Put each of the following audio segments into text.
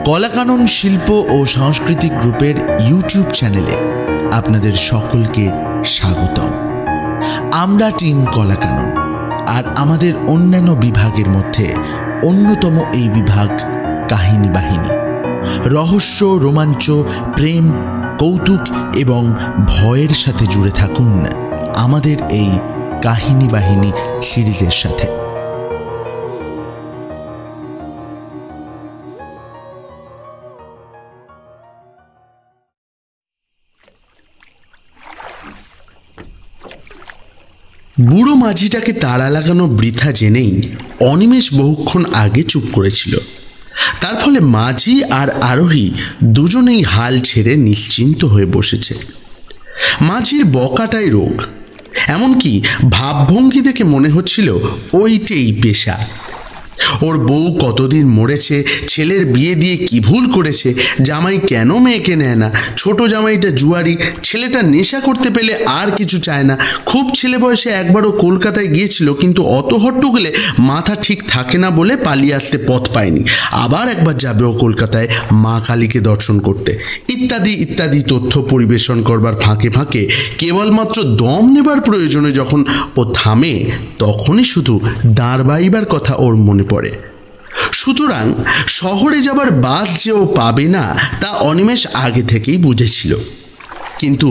কলাকানন শিল্প ও সাংস্কৃতিক গ্রুপের ইউটিউব চ্যানেলে আপনাদের সকলকে স্বাগতম। আমরা টিম কলাকানন, আর আমাদের অন্যান্য বিভাগের মধ্যে অন্যতম এই বিভাগ কাহিনী বাহিনী। রহস্য, রোমাঞ্চ, প্রেম, কৌতুক এবং ভয়ের সাথে জুড়ে থাকুন আমাদের এই কাহিনী বাহিনী সিরিজের সাথে। বুড়ো মাঝিটাকে তাড়া লাগানো বৃথা জেনেই অনিমেষ বহুক্ষণ আগে চুপ করেছিল। তার ফলে মাঝি আর আরোহী দুজনেই হাল ছেড়ে নিশ্চিন্ত হয়ে বসেছে। মাঝির বকাটাই রোগ, এমনকি ভাবভঙ্গি দেখে মনে হচ্ছিল ওইটাই পেশা। ওর বউ কতদিন মরেছে, ছেলের বিয়ে দিয়ে কি ভুল করেছে, জামাই কেন মেয়েকে নেয় না, ছোট জামাইটা জুয়ারি, ছেলেটা নেশা করতে পেলে আর কিছু চায় না, খুব ছেলে বয়সে একবারও কলকাতায় গিয়েছিল কিন্তু অত হট্টগোলে মাথা ঠিক থাকে না বলে পালিয়ে আসতে পথ পায়নি, আবার একবার যাবে ও কলকাতায় মা কালীকে দর্শন করতে, ইত্যাদি ইত্যাদি তথ্য পরিবেশন করবার ফাঁকে ফাঁকে কেবলমাত্র দম নেবার প্রয়োজনে যখন ও থামে তখনই শুধু দাঁড় বাইবার কথা ওর মনে পড়ে। সুতরাং শহরে যাবার বাস যে ও পাবে না তা অনিমেষ আগে থেকেই বুঝেছিল, কিন্তু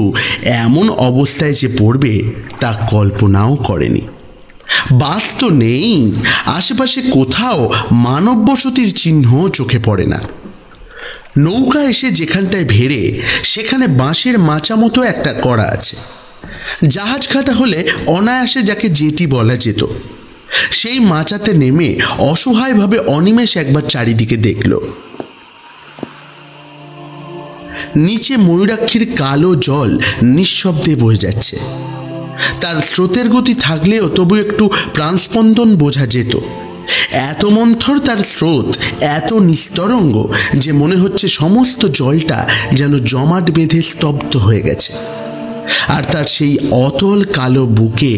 এমন অবস্থায় যে পড়বে তা কল্পনাও করেনি। বাস তো নেই, আশেপাশে কোথাও মানব বসতির চিহ্ন চোখে পড়ে না। নৌকা এসে যেখানটায় ভেড়ে সেখানে বাঁশের মাচা মতো একটা করা আছে। জাহাজ ঘাটা হলে অনায়াসে যাকে জেটি বলা যেত। সেই মাচাতে নেমে অসহায়ভাবে অনিমেষ একবার চারিদিকে দেখল। নিচে ময়ূরাক্ষীর কালো জল নিঃশব্দে বয়ে যাচ্ছে। তার স্রোতের গতি থাকলেও তবু একটু প্রাণস্পন্দন বোঝা যেত। এত মন্থর তার স্রোত, এত নিস্তরঙ্গ যে মনে হচ্ছে সমস্ত জলটা যেন জমাট বেঁধে স্তব্ধ হয়ে গেছে। আর তার সেই অতল কালো বুকে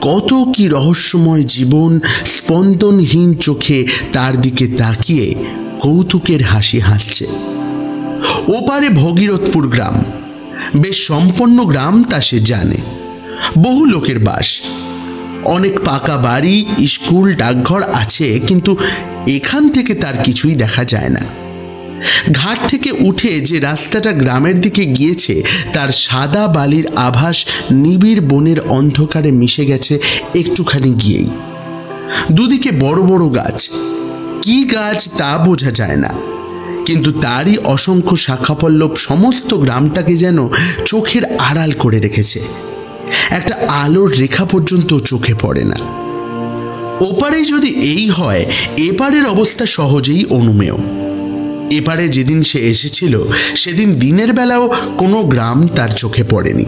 কত কি রহস্যময় জীবন স্পন্দনহীন চোখে তার দিকে তাকিয়ে কৌতুকের হাসি হাসছে। ওপারে ভগীরথপুর গ্রাম, বেশ সম্পন্ন গ্রাম তা সে জানে। বহু লোকের বাস, অনেক পাকা বাড়ি, স্কুল, ডাকঘর আছে, কিন্তু এখান থেকে তার কিছুই দেখা যায় না। ঘাট থেকে উঠে যে রাস্তাটা গ্রামের দিকে গিয়েছে তার সাদা বালির আভাস নিবিড় বনের অন্ধকারে মিশে গেছে একটুখানি গিয়েই। দুদিকে বড় বড় গাছ, কি গাছ তা বোঝা যায় না, কিন্তু তারই অসংখ্য শাখাপল্লব সমস্ত গ্রামটাকে যেন চোখের আড়াল করে রেখেছে। একটা আলোর রেখা পর্যন্ত চোখে পড়ে না। ওপারে যদি এই হয়, এপারের অবস্থা সহজেই অনুমেয়। এপারে যেদিন সে এসেছিল সেদিন দিনের বেলাও কোনো গ্রাম তার চোখে পড়েনি।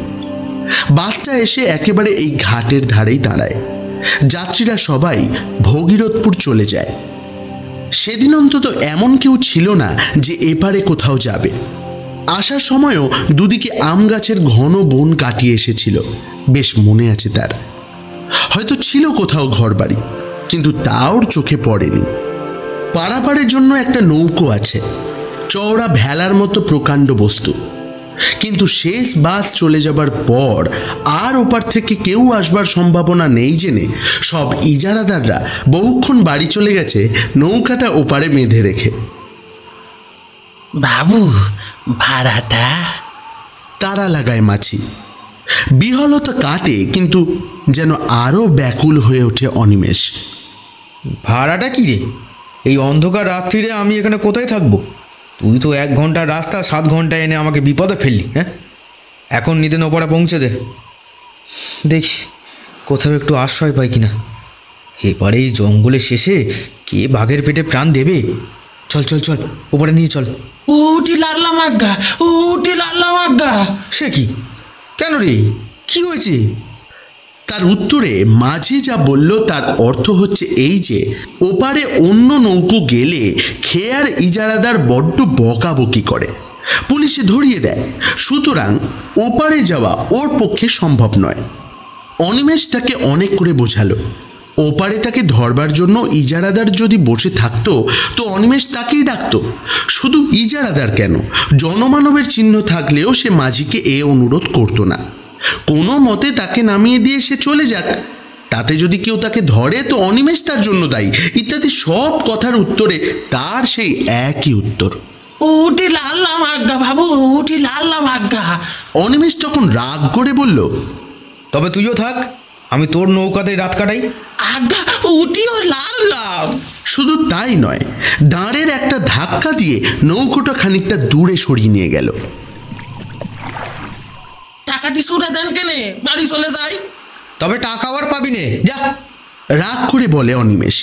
বাসটা এসে একেবারে এই ঘাটের ধারেই দাঁড়ায়। যাত্রীরা সবাই ভগীরথপুর চলে যায়। সেদিন অন্তত এমন কেউ ছিল না যে এপারে কোথাও যাবে। আসার সময়ও দুদিকে আম গাছের ঘন বন কাটিয়ে এসেছিল, বেশ মনে আছে তার। হয়তো ছিল কোথাও ঘরবাড়ি, কিন্তু তা ওর চোখে পড়েনি। পারাপারের জন্য একটা নৌকো আছে, চওড়া ভেলার মতো প্রকাণ্ড বস্তু, কিন্তু শেষ বাস চলে যাবার পর আর ওপার থেকে কেউ আসবার সম্ভাবনা নেই জেনে সব ইজারাদাররা বহুক্ষণ বাড়ি চলে গেছে নৌকাটা ওপারে বেঁধে রেখে। বাবু, ভাড়াটা? তারা লাগায় মাছি। বিহলতা কাটে, কিন্তু যেন আরো ব্যাকুল হয়ে ওঠে অনিমেষ। ভাড়াটা কি রে? এই অন্ধকার রাত্রিরে আমি এখানে কোথায় থাকবো? তুই তো 1 ঘন্টার রাস্তা 7 ঘন্টায় এনে আমাকে বিপদে ফেললি। হ্যাঁ, এখন নিদেন ওপারে পৌঁছে দে। দেখি কোথাও একটু আশ্রয় পাই কিনা। এবারে এই জঙ্গলের শেষে কে বাঘের পেটে প্রাণ দেবে? চল চল চল, ওপারে নিয়ে চল। উঠি লাগলাম আজ্ঞা, উঠি লাগলাম আজ্ঞা। সে কি? কেন রে, কি হয়েছে? তার উত্তরে মাঝি যা বলল তার অর্থ হচ্ছে এই যে ওপারে অন্য নৌকো গেলে খেয়ার ইজারাদার বড্ড বকাবকি করে, পুলিশে ধরিয়ে দেয়। সুতরাং ওপারে যাওয়া ওর পক্ষে সম্ভব নয়। অনিমেষ তাকে অনেক করে বোঝালো। ওপারে তাকে ধরবার জন্য ইজারাদার যদি বসে থাকতো তো অনিমেষ তাকেই ডাকতো। শুধু ইজারাদার কেন, জনমানবের চিহ্ন থাকলেও সে মাঝিকে এ অনুরোধ করতো না। কোনো মতে তাকে নামিয়ে দিয়ে সে চলে যাক, তাতে যদি কেউ তাকে ধরে তো অনিমেষ তার জন্য দায়ী, ইত্যাদি সব কথার উত্তরে তার সেই একই উত্তর, উঠি লাল্লাম আজ্ঞা বাবু, উঠি লাল্লাম আজ্ঞা। অনিমেষ তখন রাগ করে বলল, তবে তুইও থাক, আমি তোর নৌকাতেই রাত কাটাই। আজ্ঞা উঠিও লাল্লাম। শুধু তাই নয়, দাঁড়ের একটা ধাক্কা দিয়ে নৌকোটা খানিকটা দূরে সরিয়ে নিয়ে গেল। টাকাটি সুরে দেন কেনে, বাড়ি চলে যাই। তবে টাকা আবার পাবি নে, যা। রাগ করে বলে অনিমেষ,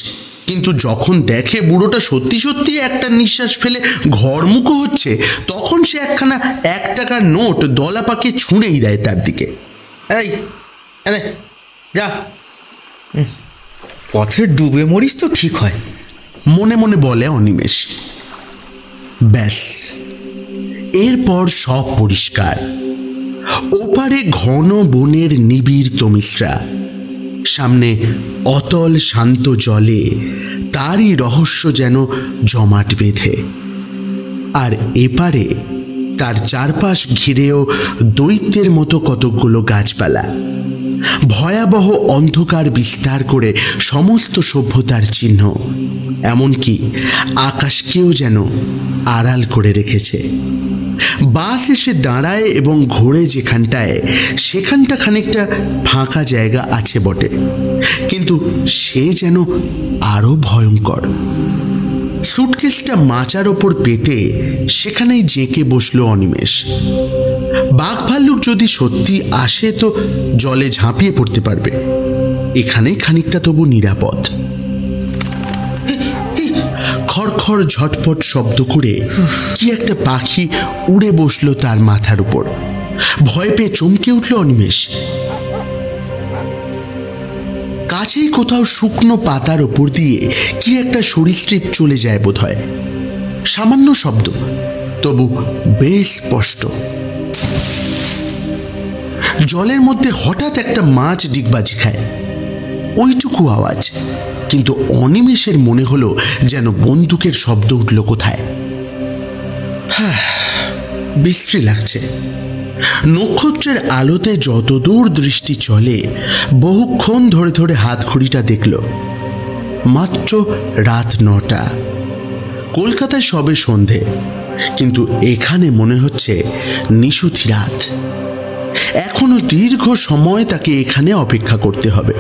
কিন্তু যখন দেখে বুড়োটা সত্যি সত্যি একটা নিঃশ্বাস ফেলে ঘরমুখো হচ্ছে, তখন সে একখানা 1 টাকার নোট দলা পাকে ছুঁড়েই দেয় তার দিকে। এই এনে যা, পথে ডুবে মরিস তো ঠিক হয়, মনে মনে বলে অনিমেষ। ব্যাস, এরপর সব পরিষ্কার। ওপারে ঘন বনের নিবিড় তমিশ্রা, সামনে অতল শান্ত জলে তারই রহস্য যেন জমাট বেঁধে, আর এপারে তার চারপাশ ঘিরেও দৈত্যের মতো কতকগুলো গাছপালা, ভয়াবহ অন্ধকার বিস্তার করে সমস্ত সভ্যতার চিহ্ন, এমনকি আকাশকেও যেন আড়াল করে রেখেছে। বাস এসে দাঁড়ায় এবং ঘোরে যেখানটায়, সেখানটা খানিকটা ফাঁকা জায়গা আছে বটে, কিন্তু সে যেন আরো ভয়ঙ্কর। সুটকেসটা মাচার ওপর পেতে সেখানেই জেঁকে বসলো অনিমেষ। বাঘ ভাল্লুক যদি সত্যি আসে তো জলে ঝাঁপিয়ে পড়তে পারবে, এখানে খানিকটা তবু নিরাপদ। খড়খড় ঝটপট শব্দ করে কি একটা পাখি উড়ে বসলো তার মাথার উপর। ভয় পেয়ে চমকে উঠল অনিমেষ। কাছেই কোথাও শুকনো পাতার ওপর দিয়ে কি একটা সরীসৃপ চলে যায় বোধহয়। সামান্য শব্দ, তবু বেশ স্পষ্ট। জলের মধ্যে হঠাৎ একটা মাছ ডিগবাজি খায়, ওইটুকু আওয়াজ, কিন্তু অনিমেষের মনে হলো যেন বন্দুকের শব্দ উঠল কোথায়। বিশ্রী লাগছে। নক্ষত্রের আলোতে যতদূর দৃষ্টি চলে, বহুক্ষণ ধরে ধরে হাত ঘড়িটা দেখল। মাত্র রাত 9টা। কলকাতায় সবে সন্ধে, কিন্তু এখানে মনে হচ্ছে নিশুতি রাত। এখনো দীর্ঘ সময় তাকে এখানে অপেক্ষা করতে হবে।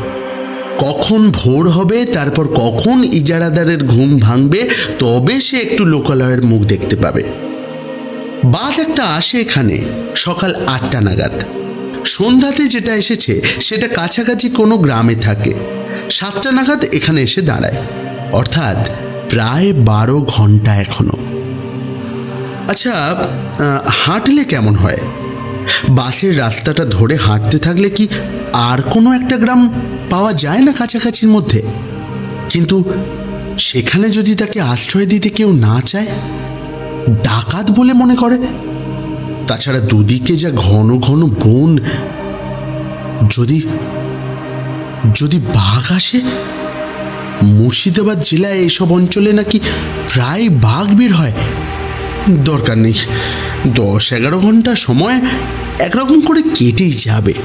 কখন ভোর হবে, তারপর কখন ইজারাদারের ঘুম ভাঙবে, তবে সে একটু লোকালয়ের মুখ দেখতে পাবে। বাস একটা আসে এখানে সকাল 8টা নাগাদ। সন্ধ্যাতে যেটা এসেছে সেটা কাছাকাছি কোনো গ্রামে থাকে। 7টা নাগাদ এখানে এসে দাঁড়ায়, অর্থাৎ প্রায় 12 ঘন্টা এখনো। আচ্ছা, হাঁটলে কেমন হয়? বাসের রাস্তাটা ধরে হাঁটতে থাকলে কি আর কোনো একটা গ্রাম পাওয়া যায় না কাছাকাছির মধ্যে? কিন্তু সেখানে যদি তাকে আশ্রয় দিতে কেউ না চায়, ডাকাত বলে মনে করে, তাছাড়া দুদিকে যা ঘন ঘন বন, যদি যদি বাঘ আসে? মুর্শিদাবাদ জেলায় এইসব অঞ্চলে নাকি প্রায় বাঘ বের হয়। দরকার নেই, 10-11 ঘন্টা সময় একরকম করে কেটেই যাবে।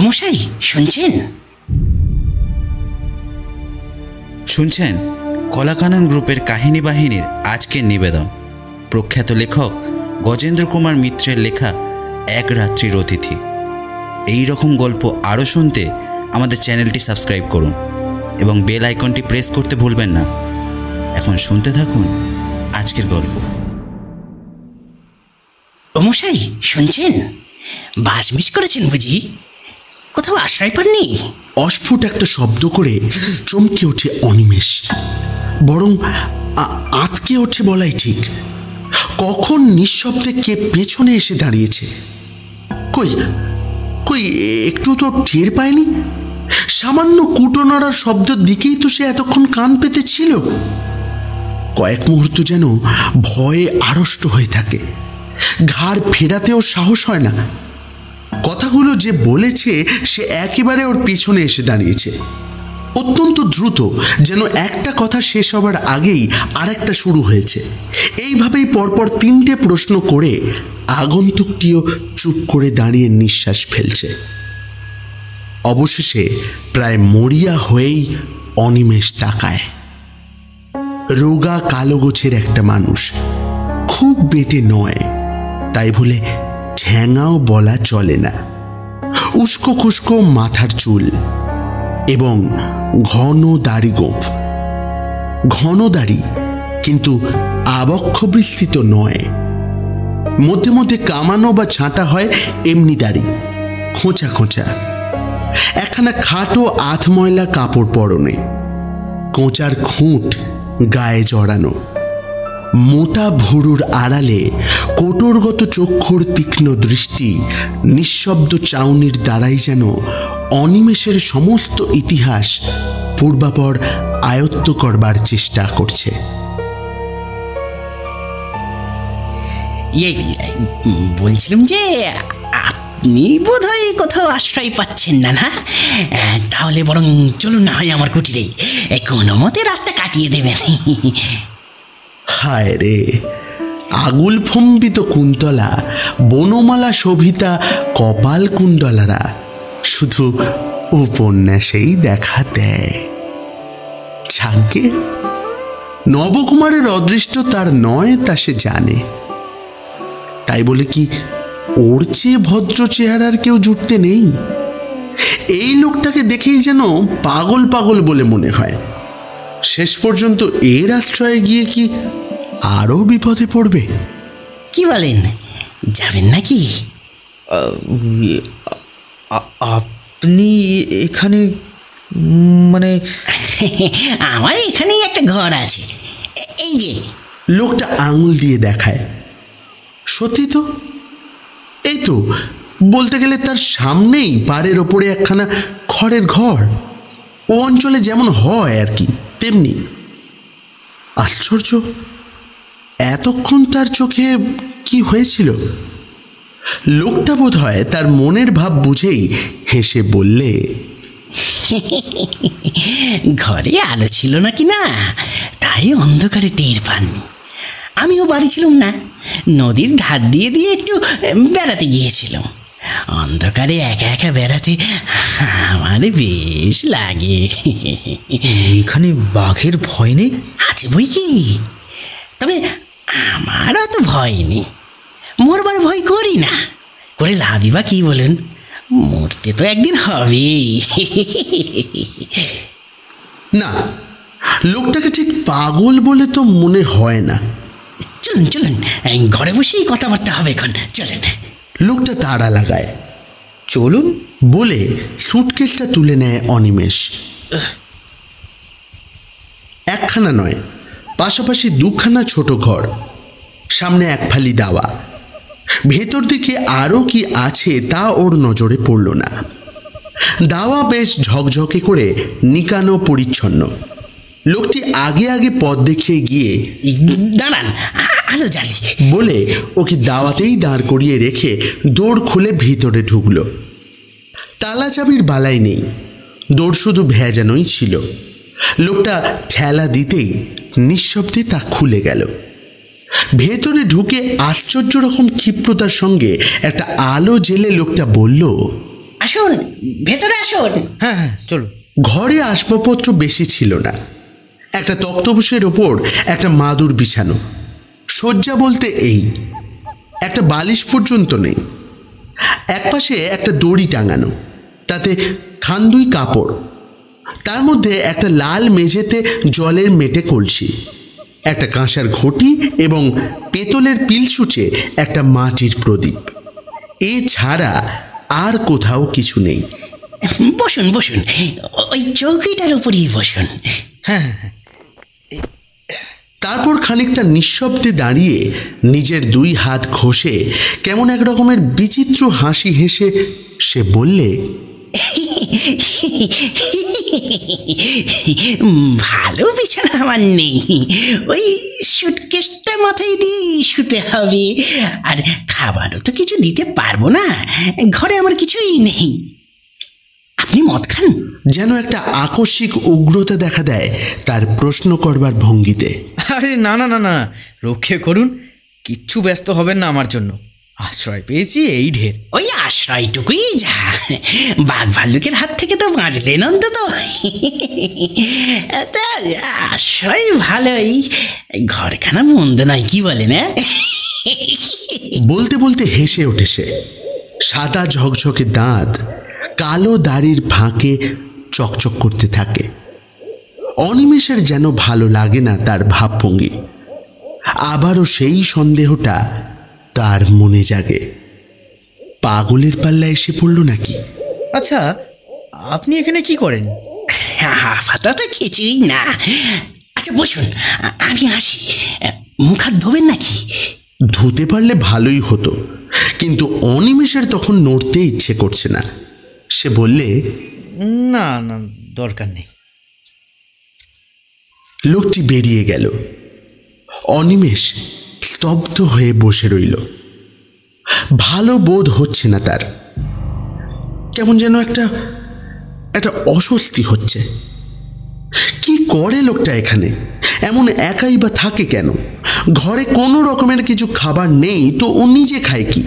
মশাই শুনছেন কলাকানন গ্রুপের কাহিনী বাহিনীর আজকের নিবেদন। প্রখ্যাত লেখক গজেন্দ্র কুমার মিত্রের লেখা এক রাত্রির অতিথি। এই রকম গল্প আরও শুনতে আমাদের চ্যানেলটি সাবস্ক্রাইব করুন এবং বেল আইকনটি প্রেস করতে ভুলবেন না। এখন শুনতে থাকুন আজকের গল্প। মশাই শুনছেন, বাস মিস করেছেন বুঝি? কোথাও আশ্রয় পাননি? অস্ফুট একটা শব্দ করে চমকে ওঠে অনিমেষ, বরং আতকে ওঠে বলাই ঠিক। কখন নিঃশব্দে কে পেছনে এসে দাঁড়িয়েছে? কই কই একটু তো টের পায়নি। সামান্য কুটোনাড়ার শব্দের দিকেই তো সে এতক্ষণ কান পেতে ছিল। কয়েক মুহূর্ত যেন ভয়ে আড়ষ্ট হয়ে থাকে, ঘাড় ফেরাতেও সাহস হয় না। কথাগুলো যে বলেছে সে একেবারে ওর পেছনে এসে দাঁড়িয়েছে। ও অত্যন্ত দ্রুত, যেন একটা কথা শেষ হবার আগেই আরেকটা শুরু হয়েছে। এইভাবেই পরপর 3টে প্রশ্ন করে আগন্তুকটিও চুপ করে দাঁড়িয়ে নিঃশ্বাস ফেলছে। অবশেষে প্রায় মরিয়া হয়েই অনিমেষ তাকায়। রোগা কালো গোছের একটা মানুষ, খুব বেটে নয়, তাই বলে ঠ্যাঙাও বলা চলে না। উস্কো খুস্কো মাথার চুল এবং ঘন দাড়ি গোঁফ। ঘন দাড়ি, কিন্তু আবক্ষ বিস্তৃত নয়। মধ্যে মধ্যে কামানো বা ছাঁটা হয় এমনি দাড়ি, খোঁচা খোঁচা। একখানা খাটো আধময়লা কাপড় পরনে, কোঁচার খুঁট গায়ে জড়ানো। মোটা ভুরুর আড়ালে কোটরগত চক্ষুর তীক্ষ্ণ দৃষ্টি নিঃশব্দ চাউনির দ্বারাই যেন অনিমেষের সমস্ত ইতিহাস পূর্বাপর আয়ত্ত করবার চেষ্টা করছে। বলছিলাম যে আপনি বোধহয় কোথাও আশ্রয় পাচ্ছেন না, না? তাহলে বরং চলুন না হয় আমার কুটিরেই, কোনো মতে রাতটা কাটিয়ে দেবেন। হায় রে, আগুল ফম্বিত কুন্তলা, বনমালা শোভিতা কপাল কুণ্ডলারা শুধু উপন্যাসেই দেখা দেয়। ছাগ্গে নবকুমারের অদৃষ্ট তার নয়, তা সে জানে। তাই বলে কি ওর চেয়ে ভদ্র চেহারার কেউ জুটতে নেই? এই লোকটাকে দেখেই যেন পাগল পাগল বলে মনে হয়। শেষ পর্যন্ত এর আশ্রয়ে গিয়ে কি আরো বিপদে পড়বে? কি বলেন, যাবেন নাকি? আপনি এখানে, মানে? আমার এখানেই একটা ঘর আছে, এই যে। লোকটা আঙুল দিয়ে দেখায়। সত্যি তো, এই তো, বলতে গেলে তার সামনেই পাড়ের ওপরে একখানা খড়ের ঘর। ও অঞ্চলে যেমন হয় আর কি, তেমনি। আশ্চর্য, এতক্ষণ তার চোখে কি হয়েছিল? লোকটা বোধ হয় তার মনের ভাব বুঝেই হেসে বললে, ঘরে আলো ছিল নাকি না, তাই অন্ধকারে টের পাননি। আমিও বাড়ি ছিলাম না, নদীর ঘাট দিয়ে দিয়ে একটু বেড়াতে গিয়েছিলাম। অন্ধকারে একা একা বেড়াতে আমার বেশ লাগে। এখানে বাঘের ভয় নেই? আছে বই কি, তবে আমার অত ভয় নেই। মরবার ভয় করি না, করে লাভই বা কি বলেন? মরতে তো একদিন হবেই। না, লোকটাকে ঠিক পাগল বলে তো মনে হয় না। চলুন চলুন, ঘরে বসেই কথাবার্তা হবে এখন, চলেন। লোকটা তাড়া লাগায়। চলুন বলে সুটকেসটা তুলে নেয় অনিমেষ। একখানা নয়, পাশাপাশি দুখানা ছোট ঘর, সামনে এক ফালি দাওয়া। ভেতর দিকে আরও কি আছে তা ওর নজরে পড়ল না। দাওয়া বেশ ঝকঝকে করে নিকানো পরিচ্ছন্ন। লোকটি আগে আগে পথ দেখিয়ে গিয়ে, দাঁড়ান, আলো জ্বালি বলে ওকে দাওয়াতেই দাঁড় করিয়ে রেখে দৌড় খুলে ভিতরে ঢুকল। তালা চাবির বালাই নেই, দৌড় শুধু ভেজানোই ছিল। লোকটা ঠেলা দিতেই নিঃশব্দে তা খুলে গেল। ভেতরে ঢুকে আশ্চর্য রকম ক্ষিপ্রতার সঙ্গে একটা আলো জেলে লোকটা বলল, আসুন, ভেতরে আসুন। হ্যাঁ হ্যাঁ চলুন। ঘরে আসবাবপত্র বেশি ছিল না। একটা তক্তপোষের ওপর একটা মাদুর বিছানো, শয্যা বলতে এই, একটা বালিশ পর্যন্ত নেই। একপাশে একটা দড়ি টাঙানো, তাতে খান্দুই কাপড়, তার মধ্যে একটা লাল মেঝেতে জলের মেটে কলসি, একটা কাঁসার ঘটি এবং পেতলের পিলসুচে একটা মাটির প্রদীপ। এছাড়া আর কোথাও কিছু নেই। বসুন বসুন, ওই চৌকিটার উপরই বসুন। হ্যাঁ হ্যাঁ। তারপর খানিকটা নিঃশব্দে দাঁড়িয়ে নিজের 2 হাত ঘষে কেমন এক রকমের বিচিত্র হাসি হেসে সে বললে, ভালো বিছানা আমার নেই, ওই সুটকেসটা মাথায় দিয়ে শুতে হবে। আর খাবারও তো কিছু দিতে পারবো না, ঘরে আমার কিছুই নেই। আপনি মদ খান? যেন একটা আকস্মিক উগ্রতা দেখা দেয় তার প্রশ্ন করবার ভঙ্গিতে। আরে না না না না, রক্ষে করুন, কিচ্ছু ব্যস্ত হবেন না আমার জন্য। আশ্রয় পেয়েছি এই ঢের। ওই আশ্রয়টুকুই যা, বাঘ ভাল্লুকের হাত থেকে তো বাঁচলেন অন্তত। তা আশ্রয় ভালোই, ঘরখানা মন্দ নয়, কি বলেন? বলতে বলতে হেসে ওঠে সে। সাদা ঝকঝকে দাঁত কালো দাড়ির ফাঁকে চকচক করতে থাকে। অনিমেষের যেন ভালো লাগে না তার ভাবভঙ্গি। আবারও সেই সন্দেহটা তার মনে জাগে, পাগলের পাল্লা এসে পড়ল নাকি? আচ্ছা, আপনি এখানে কি করেন? আপাতত কিছুই না। আচ্ছা বসুন, আমি আসি। মুখ হাত ধোবেন নাকি? ধুতে পারলে ভালোই হতো, কিন্তু অনিমেষের তখন নড়তে ইচ্ছে করছে না। সে বললে, না না, দরকার নেই। লোকটি বেরিয়ে গেল। অনিমেষ স্তব্ধ হয়ে বসে রইল। ভালো বোধ হচ্ছে না তার, কেমন যেন একটা অস্বস্তি হচ্ছে। কি করে লোকটা এখানে? এমন একাই বা থাকে কেন? ঘরে কোনো রকমের কিছু খাবার নেই তো ও নিজে খায় কি?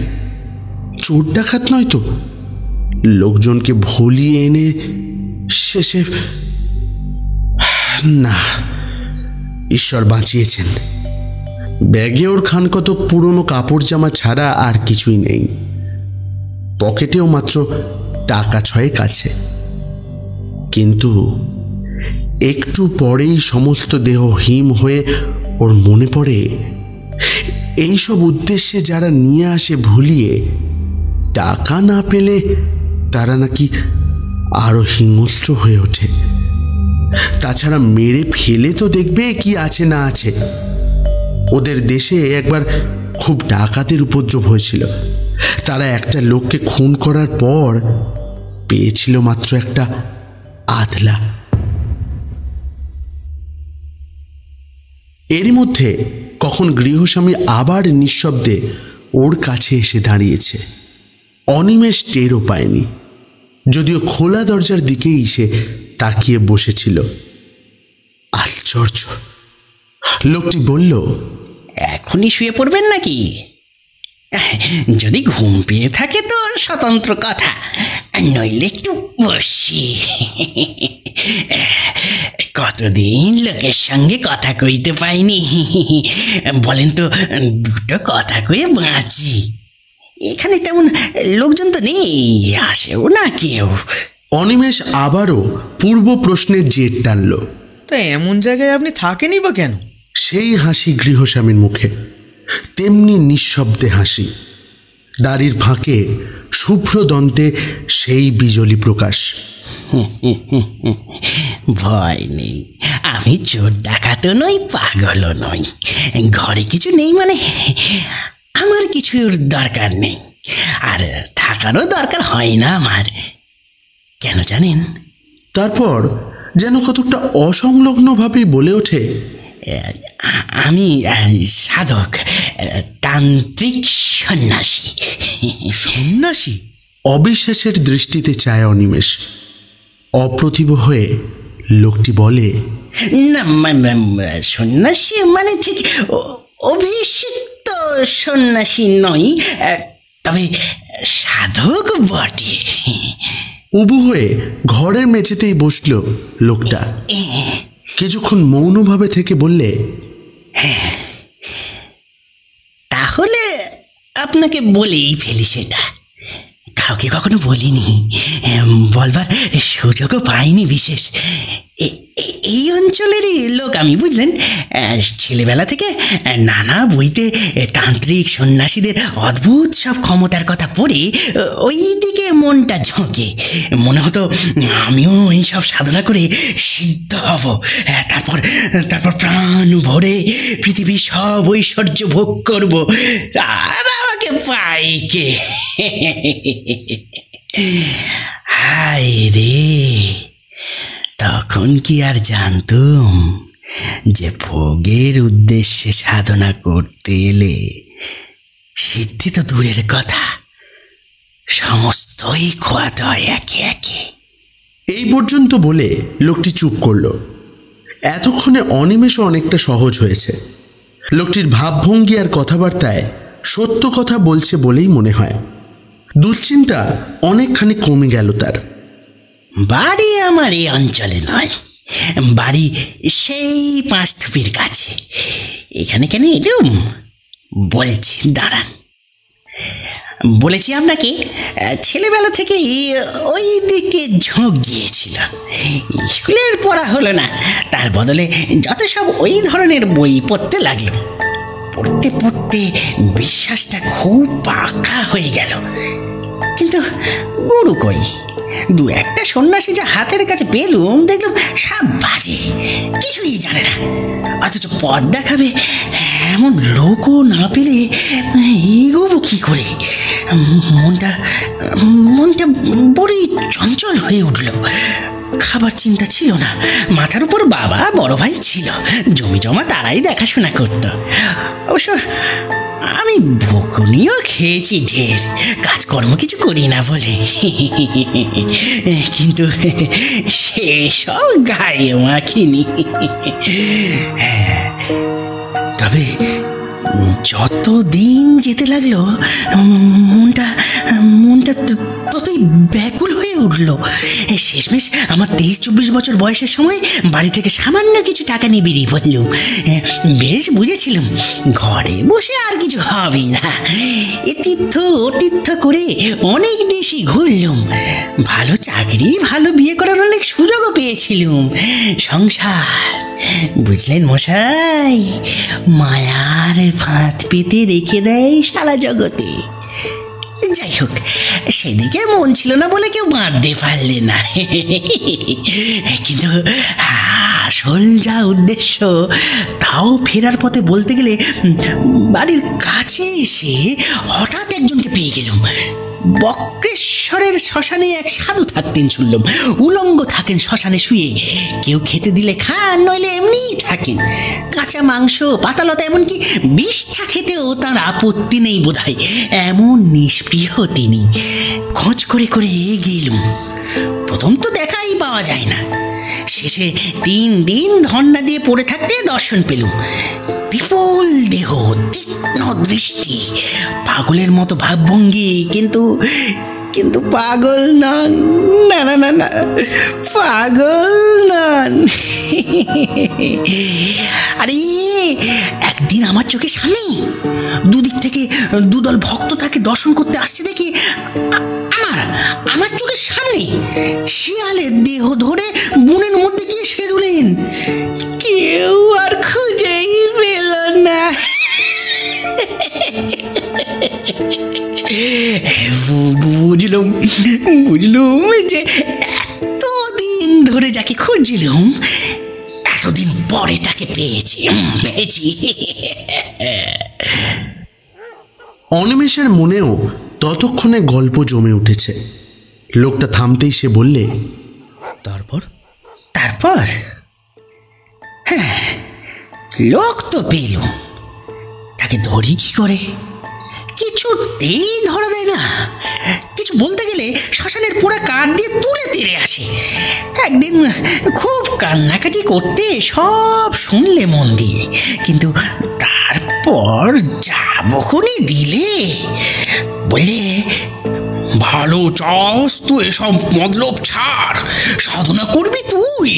চোর ডাকাত নয় তো? লোকজনকে ভুলিয়ে এনে শেষে, না, ঈশ্বর বাঁচিয়েছেন। ব্যাগে ওর খান কত পুরনো কাপড় জামা ছাড়া আর কিছুই নেই। পকেটেও মাত্র টাকা 6 আছে। কিন্তু একটু পরেই সমস্ত দেহ হিম হয়ে ওর মনে পড়ে, এইসব উদ্দেশ্যে যারা নিয়ে আসে ভুলিয়ে, টাকা না পেলে তারা নাকি আরো হিংস্র হয়ে ওঠে। তাছাড়া মেরে ফেলে তো দেখবে কি আছে না আছে। ওদের দেশে একবার খুব ডাকাতের উপদ্রব হয়েছিল। তারা একটা লোককে খুন করার পর পেয়েছিল মাত্র একটা আধলা। এরই মধ্যে কখন গৃহস্বামী আবার নিঃশব্দে ওর কাছে এসে দাঁড়িয়েছে। অনিমেষ টেরও পায়নি, যদিও খোলা দরজার দিকেই সে তাকিয়ে বসেছিল। আশ্চর্য! লোকটি বলল, এখনই শুয়ে পড়বেন নাকি? যদি ঘুম পেয়ে থাকে তো স্বতন্ত্র কথা, নইলে একটু বসি। কতদিন লোকের সঙ্গে কথা কইতে পাইনি, বলেন তো দুটো কথা কয়ে বাঁচি। এখানে তেমন লোকজন তো নেই, আসেও না কেউ। অনিমেষ আবারও পূর্ব প্রশ্নের জের টানল। তা এমন জায়গায় আপনি থাকেনই বা কেন? সেই হাসি গৃহস্বামীর মুখে, তেমনি নিঃশব্দে হাসি। দাড়ির ফাঁকে শুভ্র দন্তে সেই বিজলি প্রকাশ। ভয় নেই, আমি চোর ডাকাতও নই, পাগলও নই। ঘরে কিছু নেই মানে আমার কিছুর দরকার নেই, আর থাকারও দরকার হয় না আমার। কেন জানেন? তারপর যেন কতকটা অসংলগ্নভাবেই বলে ওঠে, আমি সাধক, তান্ত্রিক সন্ন্যাসী। সন্ন্যাসী? অবিশ্বাসের দৃষ্টিতে চায় অনিমেষ। অপ্রতিভ হয়ে লোকটি বলে, না, সন্ন্যাসী মানে ঠিক অভিষিক্ত সন্ন্যাসী নই, তবে সাধক বটে। উবু হয়ে ঘরের মেঝেতেই বসল লোকটা। কিছুক্ষণ মৌনভাবে থেকে বললে, তাহলে আপনাকে বলেই ফেলি সেটা। কাউকে কখনো বলিনি, বলবার সুযোগও পাইনি বিশেষ। এই অঞ্চলেরই লোক আমি, বুঝলেন। ছেলেবেলা থেকে নানা বইতে তান্ত্রিক সন্ন্যাসীদের অদ্ভুত সব ক্ষমতার কথা পড়ে ওই দিকে মনটা ঝোঁকে। মনে হতো আমিও এই সব সাধনা করে সিদ্ধ হব, তারপর প্রাণ ভরে পৃথিবীর সব ঐশ্বর্য ভোগ করব, আর আমাকে পাই কে? হায় রে, তখন কি আর জানতুম যে ভোগের উদ্দেশ্যে সাধনা করতে এলে সিদ্ধি তো দূরের কথা, সমস্তই খোয়াতে হয় একে একে। এই পর্যন্ত বলে লোকটি চুপ করল। এতক্ষণে অনিমেষও অনেকটা সহজ হয়েছে। লোকটির ভাবভঙ্গি আর কথাবার্তায় সত্য কথা বলছে বলেই মনে হয়। দুশ্চিন্তা অনেকখানি কমে গেল তার। বাড়ি আমার এই অঞ্চলে নয়, বাড়ি সেই পাঁচথুপির কাছে। এখানে কেন এলুম বলছি, দাঁড়ান। বলেছি আপনাকে, ছেলেবেলা থেকেই ওই দিকে ঝোঁক গিয়েছিল। স্কুলের পড়া হলো না, তার বদলে যত সব ওই ধরনের বই পড়তে লাগলো। পড়তে পড়তে বিশ্বাসটা খুব পাকা হয়ে গেল। কিন্তু গুরু কই, দু একটা সন্ন্যাসী যা হাতের কাছে পেলুম, দেখলাম সব বাজে, কিছুই জানে না। অথচ পথ দেখাবে এমন লোকও না পেলে এগোবো কি করে? মনটা বড়ই চঞ্চল হয়ে উঠল। খাবার চিন্তা ছিল না, মাথার উপর বাবা বড় ভাই ছিল, জমি জমা তারাই দেখাশোনা করত। অবশ্য আমি বকুনিও খেয়েছি ঢের, কাজকর্ম কিছু করি না বলে। কিন্তু সেসব গায়ে মাখিনি। তবে যত দিন যেতে লাগলো, মনটা ততই ব্যাকুল হয়ে উঠল। শেষমেশ আমার 23-24 বছর বয়সের সময় বাড়ি থেকে সামান্য কিছু টাকা নিয়ে বেরিয়ে পড়লুম। বেশ বুঝেছিলাম ঘরে বসে আর কিছু হবে না। এ তীর্থ ও তীর্থ করে অনেক দেশই ঘুরলুম, ভালো চাকরি, ভালো বিয়ে করার অনেক সুযোগও পেয়েছিলুম। সংসার, বুঝলেন মশাই, মায়ার ফাঁদ পেতে রেখে দেয় সারা জগতে। যাই হোক, সেদিকে মন ছিল না বলে কেউ বাঁধতে পারলে না। কিন্তু আসল যা উদ্দেশ্য, তাও ফেরার পথে বলতে গেলে বাড়ির কাছে এসে হঠাৎ একজনকে পেয়ে গেলাম। বক্রেশ্বরের শ্মশানে এক সাধু থাকতেন শুনলাম। উলঙ্গ থাকেন শ্মশানে শুয়ে, কেউ খেতে দিলে খান, নইলে এমনিই থাকেন। কাঁচা মাংস, পাতালতা, এমনকি বিষটা খেতেও তার আপত্তি নেই বোধহয়, এমন নিষ্প্রিয় তিনি। খোঁজ করে করে গেলুম। প্রথম তো দেখাই পাওয়া যায় না, শেষে 3 দিন ধর্ণা দিয়ে পড়ে থাকতে দর্শন পেলুম। বিপুল দেহ, তীক্ষ্ণ দৃষ্টি, পাগলের মতো ভাবভঙ্গি, কিন্তু পাগল নন। না না না না, পাগল নন। আরে একদিন আমার চোখের সামনে দুদিক থেকে দুদল ভক্ত তাকে দর্শন করতে আসছে দেখি আমার চোখের সামনে শিয়ালের দেহ ধরে বনের মধ্যে গিয়ে সেদুলেন। কেউ আর খুঁজেই পেল না। বুঝলুম যে এতদিন ধরে যাকে খুঁজছিলাম, এতদিন পরে তাকে পেয়েছি। অনিমেষের মনেও ততক্ষণে গল্প জমে উঠেছে। লোকটা থামতেই সে বললে, তারপর হ্যাঁ, লোক তো পেলুম, তাকে ধরি কি করে? কিছুতেই ধরা দেয় না। কিছু বলতে গেলে শ্মশানের পোড়া কাঠ দিয়ে তুলে তেড়ে আসে। একদিন খুব কান্নাকাটি করতে সব শুনলে মন দিয়ে, কিন্তু তারপর যাবখনি দিলে বললে, ভালো চাস তো এসব মতলব ছাড়, সাধনা করবি তুই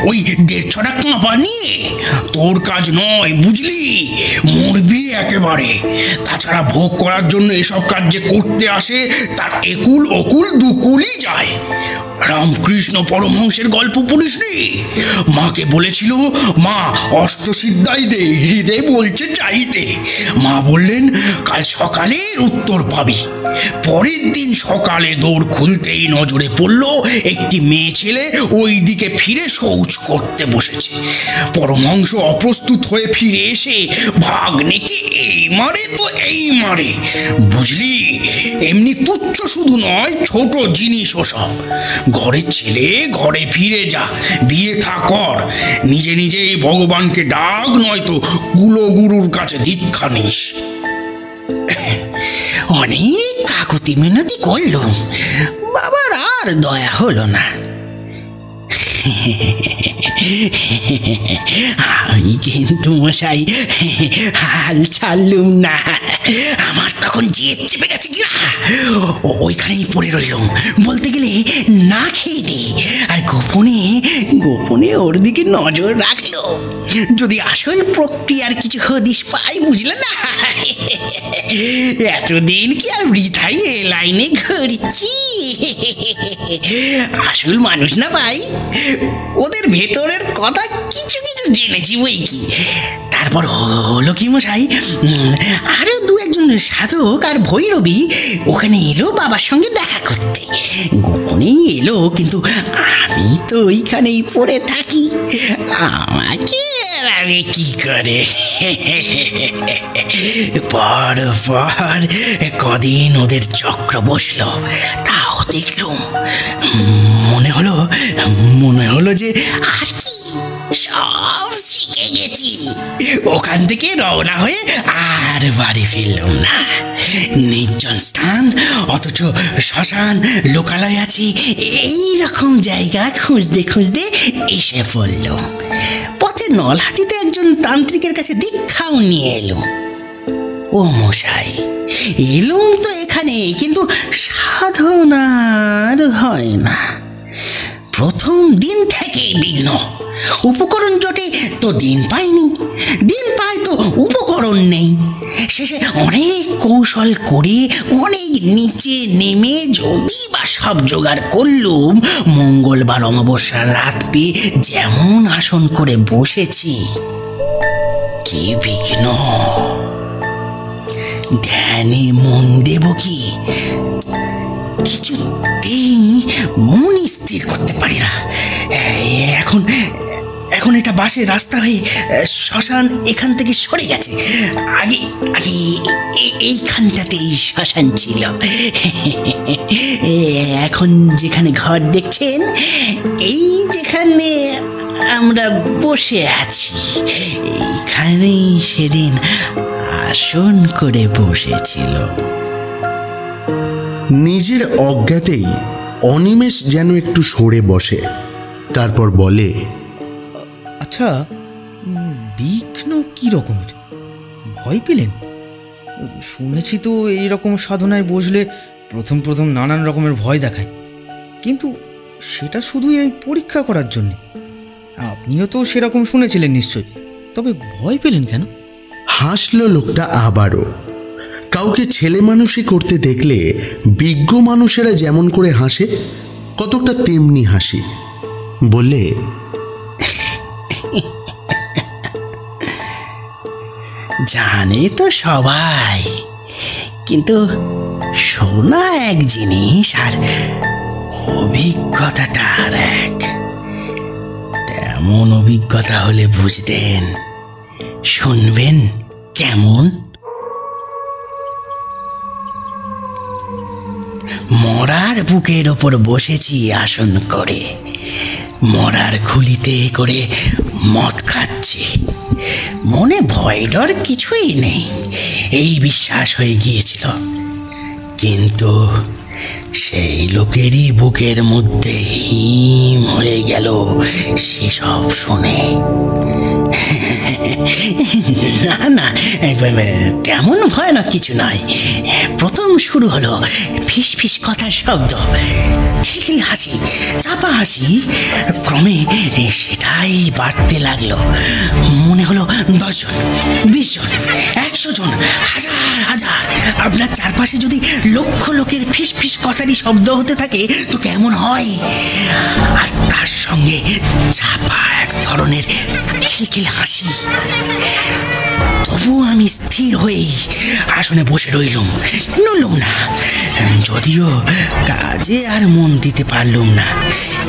ওই 1.5 কাঁপা নিয়ে, তোর কাজ নয় বুঝলি, মরবি একেবারে। তাছাড়া ভোগ করার জন্য এসব কাজ যে করতে আসে তার একুল ওকুল দুকুলই যায়। রামকৃষ্ণ পরমহংসের গল্প পড়িসনি? মাকে বলেছিল, মা অষ্টসিদ্ধাই দে, হৃদয় বলছে চাইতে। মা বললেন, কাল সকালে উত্তর পাবি। পরের দিন সকালে দৌড় খুলতেই নজরে পড়ল একটি মেয়ে ছেলে ওই দিকে ফিরে শৌচ করতে বসেছে। পরমহংস অপ্রস্তুত হয়ে ফিরে এসে ভাগ্নেকে এই মারে তো এই মারে, বুঝলি। এমনি তুচ্ছ শুধু নয়, ছোট জিনিস ওসব। ঘরের ছেলে ঘরে ফিরে যা, বিয়ে থা কর, নিজে নিজেই ভগবানকে ডাক, নয়তো কুলগুরুর কাছে দীক্ষা নিস। অনেক কাকুতি মিনতি করল, বাবার আর দয়া হলো না। আমি কিন্তু মশাই হাল ছাড়লুম না। আমার তখন জেদ চেপে গেছে কিনা, ওইখানেই পড়ে রইলুম বলতে গেলে না খেয়ে দি। আর গোপনে গোপনে ওর দিকে নজর রাখলো, যদি আসল প্রক্রিয়ার কিছু হদিশ পাই, বুঝলে না। এতদিন কি আর বৃথাই এ লাইনে ঘুরছি। আসল মানুষ না ভাই, ওদের ভেতরের কথা কিছু কিছু জেনেছি বই কি। তারপর হলো কি মশাই, আরো দু একজন সাধক আর ভৈরবী ওখানে এলো বাবার সঙ্গে দেখা করতে। গোপনেই এলো, কিন্তু আমি তো ওইখানেই পড়ে থাকি, আমাকে এড়াবে কি করে। পর পর কদিন ওদের চক্র বসলো, তাও দেখলুম। মনে হলো যে আর কি সব শিখে গেছি। ওখান থেকে রওনা হয়ে আর বাড়ি ফিরলাম না। নির্জন স্থান, অথচ শ্মশান, লোকালয় আছে, এইরকম জায়গা খুঁজতে খুঁজতে এসে পড়ল। পথে নলহাটিতে একজন তান্ত্রিকের কাছে দীক্ষাও নিয়ে এলো। ও মশাই, এলুম তো এখানে, কিন্তু সাধনার হয় না। প্রথম দিন থেকে বিঘ্ন। উপকরণ জোটে তো দিন পাইনি, দিন পাই তো উপকরণ নেই। শেষে অনেক কৌশল করে অনেক নিচে নেমে যদি বা সব জোগাড় করলুম, মঙ্গলবার অমাবস্যার রাত পেয়ে যেমন আসন করে বসেছি, কি বিঘ্ন। ধ্যানে মন দেব কি, কিছুতেই মন স্থির করতে পারি না। এখন এটা বাসের রাস্তা হয়ে শ্মশান এখান থেকে সরে গেছে। আগে আগে এইখানটাতেই শ্মশান ছিল। এখন যেখানে ঘর দেখছেন, এই যেখানে আমরা বসে আছি, এইখানেই সেদিন আসন করে বসেছিল। নিজের অজ্ঞাতেই অনিমেষ যেন একটু সরে বসে, তারপর বলে, আচ্ছা, বিঘ্ন কি রকমের? ভয় পেলেন? শুনেছি তো এইরকম সাধনায় বসলে প্রথম প্রথম নানান রকমের ভয় দেখায়, কিন্তু সেটা শুধুই এই পরীক্ষা করার জন্যে। আপনিও তো সেরকম শুনেছিলেন নিশ্চয়, তবে ভয় পেলেন কেন? হাসল লোকটা আবারও। কাউকে ছেলে মানুষই করতে দেখলে বিজ্ঞ মানুষেরা যেমন করে হাসে, কতকটা তেমনি হাসি। বললে, জানে তো সবাই, কিন্তু শোনা এক জিনিস আর অভিজ্ঞতাটা আর এক। তেমন অভিজ্ঞতা হলে বুঝতেন। শুনবেন কেমন? মরার বুকের ওপর বসেছি আসন করে, মরার খুলিতে করে মদ খাচ্ছি। মনে ভয় ডর কিছুই নেই, এই বিশ্বাস হয়ে গিয়েছিল। কিন্তু সেই লোকেরই বুকের মধ্যে হিম হয়ে গেল সেসব শুনে। না না, তেমন ভয়ানক কিছু নয়। প্রথম শুরু হলো ফিস ফিস কথার শব্দ, খিলখিল হাসি, চাপা হাসি। ক্রমে সেটাই বাড়তে লাগলো। মনে হলো 10 জন, 20 জন, 100 জন, হাজার হাজার। আপনার চারপাশে যদি লক্ষ লোকের ফিস ফিস কথারই শব্দ হতে থাকে তো কেমন হয়? আর তার সঙ্গে চাপা এক ধরনের খিলখিল হাসি। তবু আমি স্থির হয়ে আসনে বসে রইলুম, নড়লুম না। যদিও কাজে আর মন দিতে পারলুম না,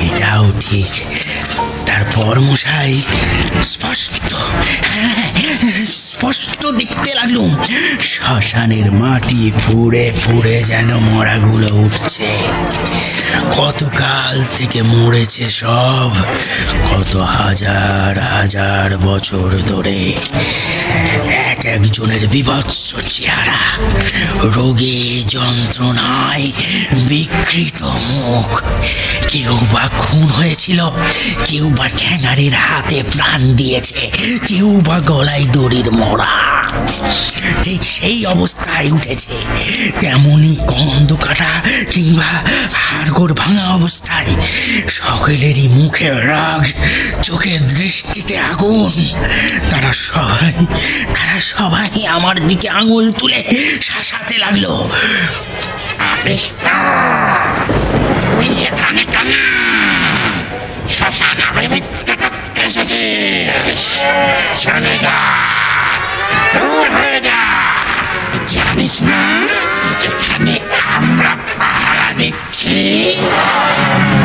এটাও ঠিক। তারপর মশাই স্পষ্ট দেখতে লাগলুম শ্মশানের মাটি ফুঁড়ে ফুঁড়ে যেন মরাগুলো উঠছে। কতকাল থেকে মরেছে সব, কত হাজার হাজার বছর ধরে। এক একজনের বিভৎস চেহারা, রোগে যন্ত্রণায় বিকৃত মুখ। কেউ বা খুন হয়েছিল, কেউ বা ঠ্যাঙারের হাতে প্রাণ দিয়েছে, কেউ বা গলায় দড়ির মোড়া। ঠিক সেই অবস্থায় উঠেছে, তেমনি কন্দ কাটা কিংবা হাড়গোড় ভাঙা অবস্থায়। সকলেরই মুখে রাগ, চোখের দৃষ্টিতে আগুন। তারা সবাই আমার দিকে আঙুল তুলে শাসাতে লাগলো। তুই এখানে কেন? শ্মশান মিথ্যা করতে এসেছিস? চলে যা, দূর হয়ে যা। জানিস না এখানে আমরা পাহারা দিচ্ছি?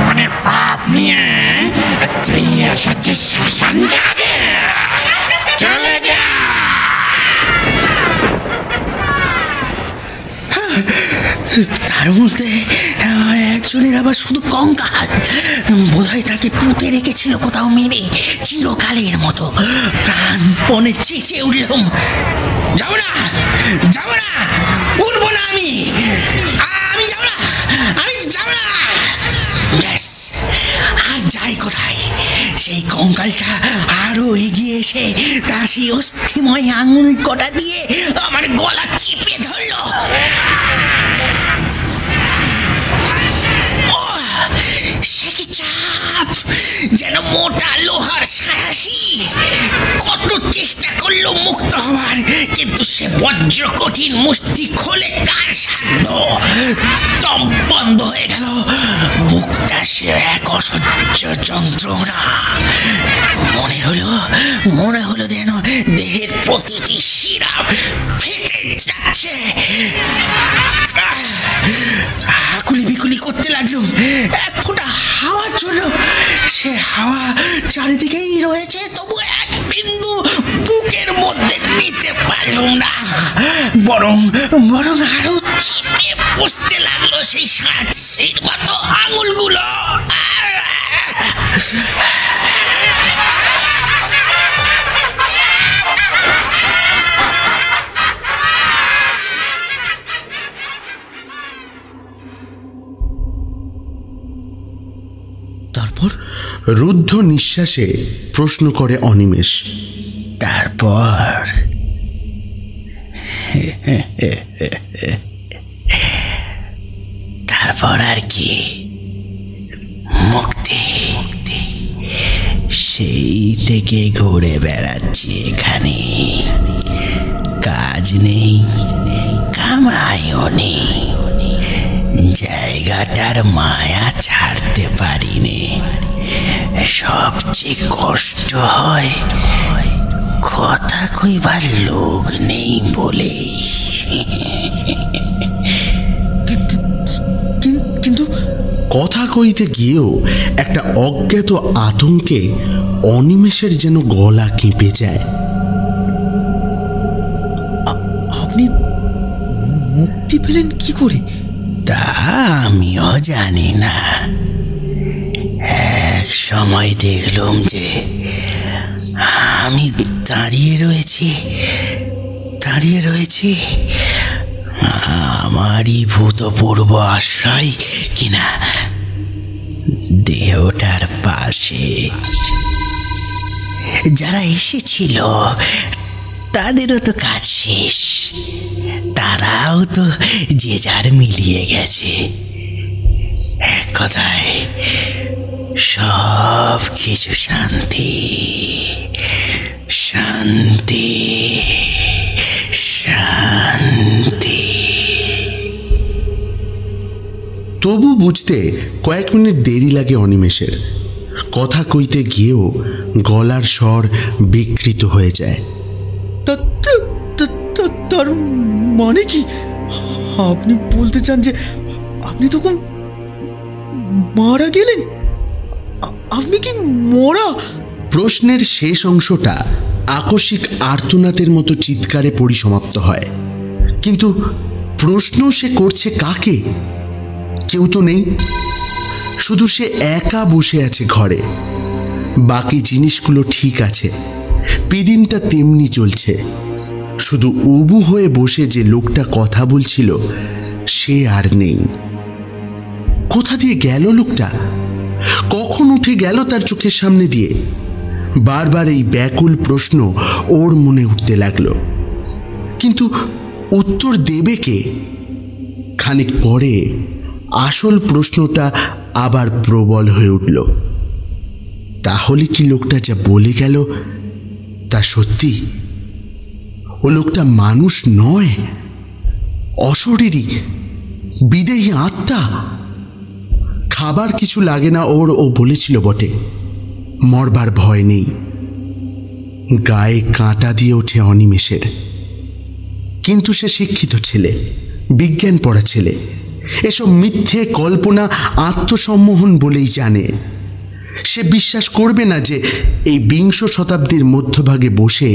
মনে পাপ নিয়ে তুই এসেছিস শ্মশান জাগে? চলে যা। তার মধ্যে একজনের আবার শুধু কঙ্কাল। বোধহয় তাকে পুঁতে রেখেছিল কোথাও মেরে চিরকালের মতো। প্রাণপণে চেঁচিয়ে উঠলাম, যাবো না, যাবো না, উঠবো না, আমি যাবো না, আমি যাবো না। ব্যাস, আর যাই কোথায়? সেই কঙ্কালটা আরো এগিয়ে এসে তার সেই অস্থিময় আঙুল কটা দিয়ে আমার গলা চিপে ধরলো। সে কি চাপ, যেন মোটা লোহার সারাশি। কত চেষ্টা করলো মুক্ত হওয়ার, কিন্তু সে বজ্র কঠিন মুষ্টি খোলে কার সাধ্য। দম বন্ধ হয়ে গেল, বুকটা সে এক অসহ্য যন্ত্রণা। মনে হলো যেন দেহের প্রতিটি শিরা ফেটে যাচ্ছে। আকুলি বিকুলি করতে লাগলুম। এক ফোঁটা হাওয়ার জন্য, সে হাওয়া চারিদিকেই রয়েছে, তবু এক বিন্দু বুকের মধ্যে নিতে পারলুম না। বরং আরো চিপে বসতে লাগলো সেই সাঁচির মতো আঙুলগুলো। তারপর রুদ্ধ নিঃশ্বাসে প্রশ্ন করে অনিমেষ, তারপর আর কি? মুক্তি। সেই থেকে ঘুরে বেড়াচ্ছি এখানে। কাজ নেই, কামাইও নেই, জায়গাটার মায়া ছাড়তে পারিনি। সবচেয়ে কষ্ট হয় কথা কইবার লোক নেই বলে। কিন্তু কথা কইতে গিয়েও একটা অজ্ঞাত আতঙ্কে অনিমেষের যেন গলা কেঁপে যায়। আপনি মুক্তি পেলেন কি করে? তা আমিও জানি না। এক সময় দেখলাম যে আমি দাঁড়িয়ে রয়েছি আমারই ভূতপূর্ব আশ্রয় কিনা দেহটার পাশে। যারা এসেছিল তাদেরও তো কাজ শেষ, তারাও তো যে যার মিলিয়ে গেছে। এক কথায় সব কিছু শান্তি শান্তি শান্তি। তবু বুঝতে কয়েক মিনিট দেরি লাগে অনিমেষের। কথা কইতে গিয়েও গলার স্বর বিকৃত হয়ে যায়। তার মানে কি? আপনি বলতে চান যে আপনি তখন মারা গেলেন? আপনি কি মরা? প্রশ্নের শেষ অংশটা আকস্মিক আর্তনাদের মতো চিৎকারে পরিসমাপ্ত হয়, কিন্তু প্রশ্ন সে করছে কাকে? কেউ তো নেই, শুধু সে একা বসে আছে ঘরে। বাকি জিনিসগুলো ঠিক আছে, পিদিমটা তেমনি চলছে, শুধু উবু হয়ে বসে যে লোকটা কথা বলছিল সে আর নেই। কোথা দিয়ে গেল লোকটা? কখন উঠে গেল তার চোখের সামনে দিয়ে? বারবার এই ব্যাকুল প্রশ্ন ওর মনে উঠতে লাগলো, কিন্তু উত্তর দেবে কে? খানিক পরে আসল প্রশ্নটা আবার প্রবল হয়ে উঠল, তাহলে কি লোকটা যা বলে গেল তা সত্যি? ও লোকটা মানুষ নয়, অশরীরী, বিদেহী আত্মা। খাবার কিছু লাগে না ওর, ও বলেছিল বটে, মরবার ভয় নেই। গায়ে কাঁটা দিয়ে ওঠে অনিমেষের। কিন্তু সে শিক্ষিত ছেলে, বিজ্ঞান পড়া ছেলে, এসব মিথ্যে কল্পনা আত্মসম্মোহন বলেই জানে। সে বিশ্বাস করবে না যে এই বিংশ শতাব্দীর মধ্যভাগে বসে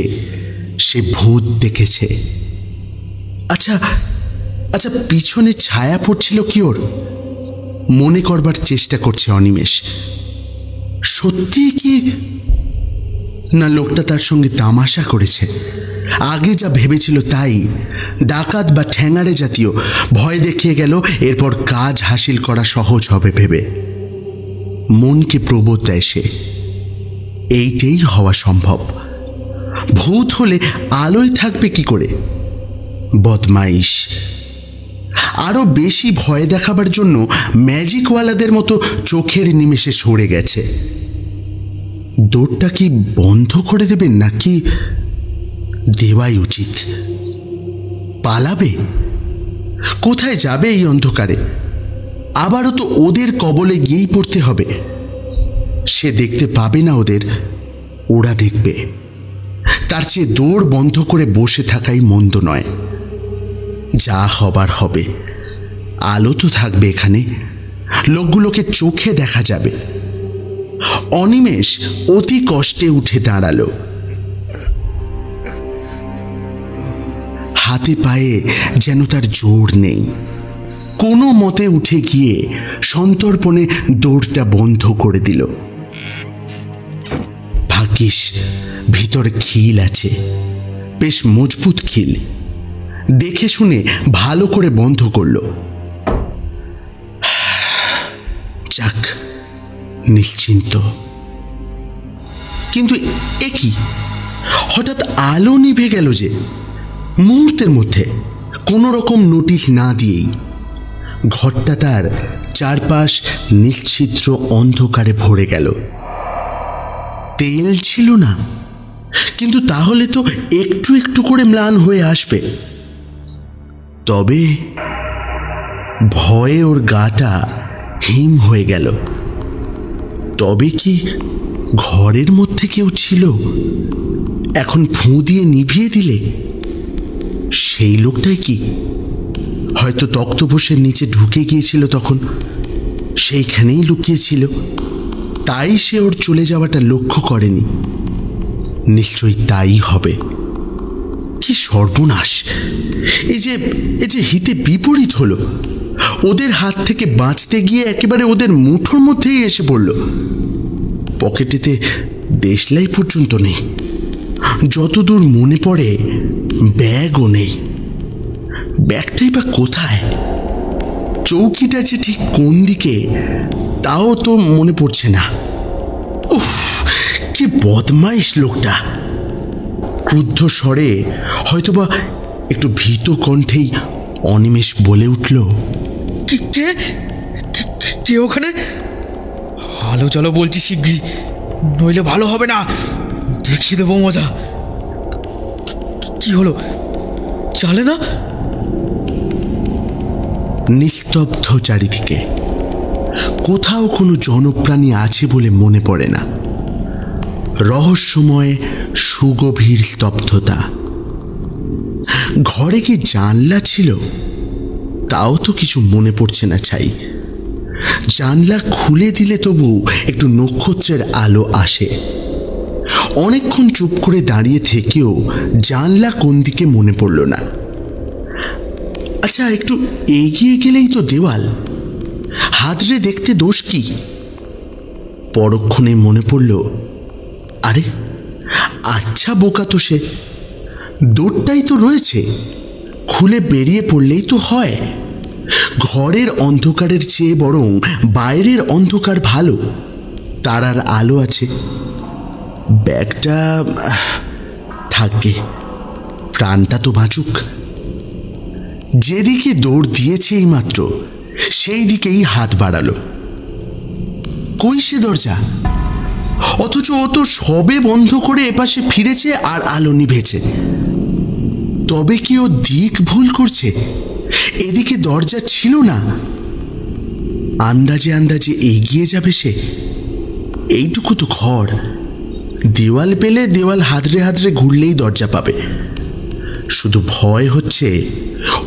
সে ভূত দেখেছে। আচ্ছা আচ্ছা, পিছনে ছায়া পড়ছিল কি ওর? মনে করবার চেষ্টা করছে অনিমেষ। সত্যি কি না লোকটা তার সঙ্গে তামাশা করেছে? আগে যা ভেবেছিল তাই, ডাকাত বা ঠ্যাঙাড়ে জাতীয়, ভয় দেখিয়ে গেল, এরপর কাজ হাসিল করা সহজ হবে ভেবে মনকে প্রবোধ দেয় সে। এইটাই হওয়া সম্ভব। ভূত হলে আলোয় থাকবে কি করে? বদমাইশ। আরো বেশি ভয় দেখাবার জন্য ম্যাজিকওয়ালাদের মতো চোখের নিমেষে সরে গেছে। দৌড়টা কি বন্ধ করে দেবেন নাকি দেওয়াই উচিত? পালাবে? কোথায় যাবে এই অন্ধকারে? আবারও তো ওদের কবলে গিয়েই পড়তে হবে। সে দেখতে পাবে না ওদের, ওরা দেখবে। তার চেয়ে দৌড় বন্ধ করে বসে থাকাই মন্দ নয়। যা হবার হবে। আলো তো থাকবে এখানে, লোকগুলোকে চোখে দেখা যাবে। অনিমেষ অতি কষ্টে উঠে দাঁড়ালো। হাতে পায়ে যেন তার জোর নেই। কোনো মতে উঠে গিয়ে সন্তর্পণে দৌড়টা বন্ধ করে দিল। ভাগ্যিস ভিতরে খিল আছে, বেশ মজবুত খিল। দেখে শুনে ভালো করে বন্ধ করল। যাক, নিশ্চিন্ত। কিন্তু এ কি, হঠাৎ আলো নিভে গেল যে মুহূর্তের মধ্যে, কোনো রকম নোটিশ না দিয়েই। ঘরটা তার চারপাশ নিশ্চিদ্র অন্ধকারে ভরে গেল। তেল ছিল না, কিন্তু তাহলে তো একটু একটু করে ম্লান হয়ে আসবে। তবে ভয়ে ওর গাটা হিম হয়ে গেল। তবে কি ঘরের মধ্যে কেউ ছিল? এখন ফুঁ দিয়ে নিভিয়ে দিলে সেই লোকটাই কি? হয়তো তক্তপোষের নিচে ঢুকে গিয়েছিল, তখন সেইখানেই লুকিয়েছিল, তাই সে ওর চলে যাওয়াটা লক্ষ্য করেনি। নিশ্চয়ই তাই হবে। কি সর্বনাশ! এই যে হিতে বিপরীত হলো। ওদের হাত থেকে বাঁচতে গিয়ে একেবারে ওদের মুঠোর মধ্যেই এসে পড়ল। পকেটেতে দেশলাই পর্যন্ত নেই। যতদূর মনে পড়ে ব্যাগও নেই। ব্যাগটাই বা কোথায়? চৌকিটা যে ঠিক কোন দিকে তাও তো মনে পড়ছে না। উফ, কি বদমাইশ লোকটা! ক্রুদ্ধ স্বরে, হয়তোবা একটু ভীত কণ্ঠেই অনিমেষ বলে উঠল, কে ওখানে? আলো চলো বলছি শিগগির, নইলে ভালো হবে না। দেখিয়ে দেবো মজা। কি হলো, চলে না? নিস্তব্ধ চারিদিকে। কোথাও কোনো জনপ্রাণী আছে বলে মনে পড়ে না। রহস্যময় সুগভীর স্তব্ধতা। ঘরে কি জানলা ছিল? তাও তো কিছু মনে পড়ছে না ছাই। জানলা খুলে দিলে তবু একটু নক্ষত্রের আলো আসে। অনেকক্ষণ চুপ করে দাঁড়িয়ে থেকেও জানলা কোন দিকে মনে পড়ল না। আচ্ছা, একটু এগিয়ে গেলেই তো দেওয়াল, হাতড়ে দেখতে দোষ কি? পরক্ষণে মনে পড়ল, আরে আচ্ছা বোকা তো সে, দৌড়টাই তো রয়েছে, খুলে বেরিয়ে পড়লেই তো হয়। ঘরের অন্ধকারের চেয়ে বরং বাইরের অন্ধকার ভালো, তারার আলো আছে। ব্যাগটা থাকবে, প্রাণটা তো বাঁচুক। যেদিকে দৌড় দিয়েছে এই মাত্র সেই দিকেই হাত বাড়ালো। কই সে দরজা? অথচ ও তো সবে বন্ধ করে এপাশে ফিরেছে আর আলো নিভেছে। তবে কি ও দিক ভুল করছে? এদিকে দরজা ছিল না। আন্দাজে আন্দাজে এগিয়ে যাবে সে। এইটুকু তো ঘর, দেওয়াল পেলে দেওয়াল হাতড়ে হাতড়ে ঘুরলেই দরজা পাবে। শুধু ভয় হচ্ছে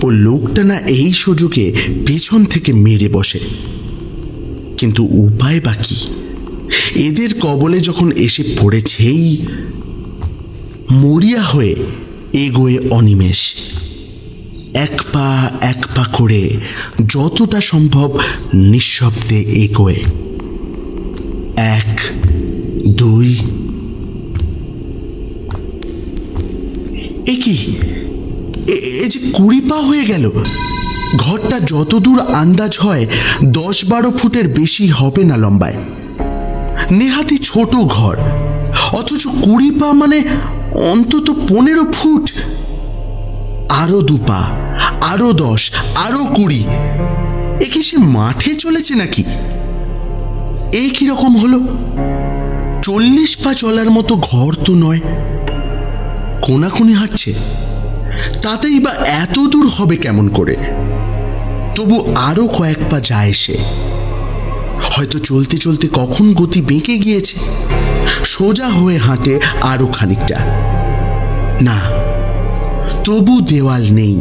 ও লোকটা না এই সুযোগে পেছন থেকে মেরে বসে। কিন্তু উপায় বাকি, এদের কবলে যখন এসে পড়েছেই। মরিয়া হয়ে এগোয়ে অনিমেষ, এক পা করে যতটা সম্ভব নিঃশব্দে এগোয়। 1, 2। এ কি, এ যে 20 পা হয়ে গেল। ঘরটা যতদূর আন্দাজ হয় 10-12 ফুটের বেশি হবে না লম্বায়। নেহাতি ছোট ঘর, অথচ 20 পা মানে অন্তত 15 ফুট। আরো 2 পা, আরো 10, আরো 20। এ কি সে মাঠে চলেছে নাকি? এই কিরকম হলো? 40 পা চলার মতো ঘর তো নয়, কোনাকুনি হাঁটছে। তাতেই বা এত দূর হবে কেমন করে? তবু আরো কয়েক পা যায় সে। হয়তো চলতে চলতে কখন গতি বেঁকে গিয়েছে, সোজা হয়ে হাঁটে আরো খানিকটা। না, তবু দেওয়াল নেই।